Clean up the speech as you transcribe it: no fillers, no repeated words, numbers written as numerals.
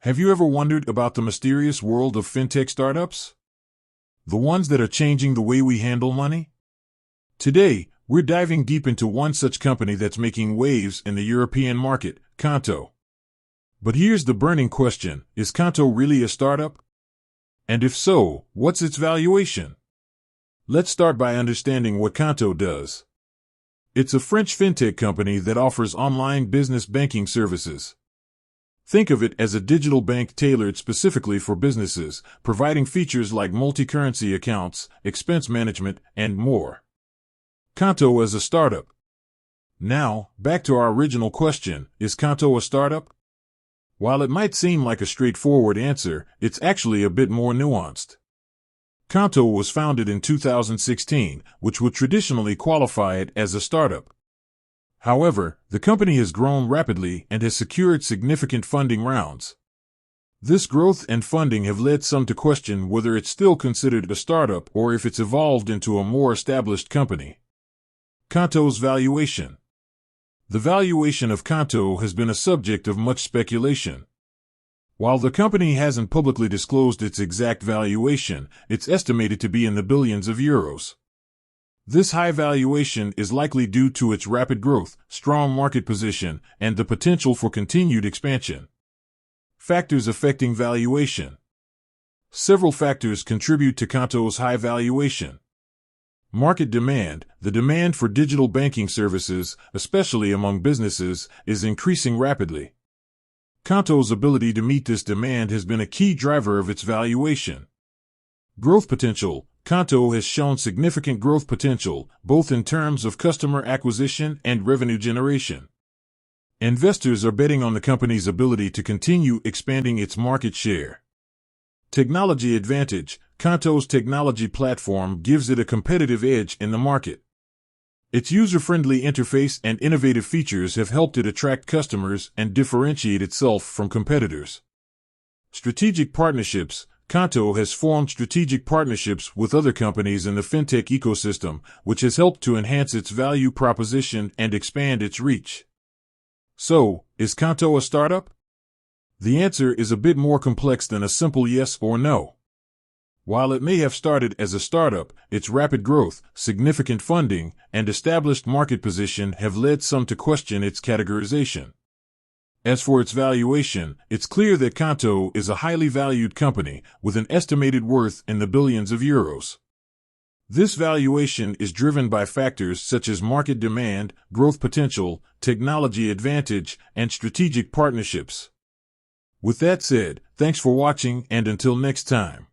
Have you ever wondered about the mysterious world of fintech startups? The ones that are changing the way we handle money? Today, we're diving deep into one such company that's making waves in the European market, Qonto. But here's the burning question: is Qonto really a startup? And if so, what's its valuation? Let's start by understanding what Qonto does. It's a French fintech company that offers online business banking services. Think of it as a digital bank tailored specifically for businesses, providing features like multi-currency accounts, expense management, and more. Qonto as a startup. Now, back to our original question: is Qonto a startup? While it might seem like a straightforward answer, it's actually a bit more nuanced. Qonto was founded in 2016, which would traditionally qualify it as a startup. However, the company has grown rapidly and has secured significant funding rounds. This growth and funding have led some to question whether it's still considered a startup or if it's evolved into a more established company. Qonto's valuation. The valuation of Qonto has been a subject of much speculation. While the company hasn't publicly disclosed its exact valuation, it's estimated to be in the billions of euros. This high valuation is likely due to its rapid growth, strong market position, and the potential for continued expansion. Factors affecting valuation. Several factors contribute to Qonto's high valuation. Market demand. The demand for digital banking services, especially among businesses, is increasing rapidly. Qonto's ability to meet this demand has been a key driver of its valuation. Growth potential. Qonto has shown significant growth potential, both in terms of customer acquisition and revenue generation. Investors are betting on the company's ability to continue expanding its market share. Technology advantage. Qonto's technology platform gives it a competitive edge in the market. Its user-friendly interface and innovative features have helped it attract customers and differentiate itself from competitors. Strategic partnerships. Qonto has formed strategic partnerships with other companies in the fintech ecosystem, which has helped to enhance its value proposition and expand its reach. So, is Qonto a startup? The answer is a bit more complex than a simple yes or no. While it may have started as a startup, its rapid growth, significant funding, and established market position have led some to question its categorization. As for its valuation, it's clear that Qonto is a highly valued company, with an estimated worth in the billions of euros. This valuation is driven by factors such as market demand, growth potential, technology advantage, and strategic partnerships. With that said, thanks for watching, and until next time.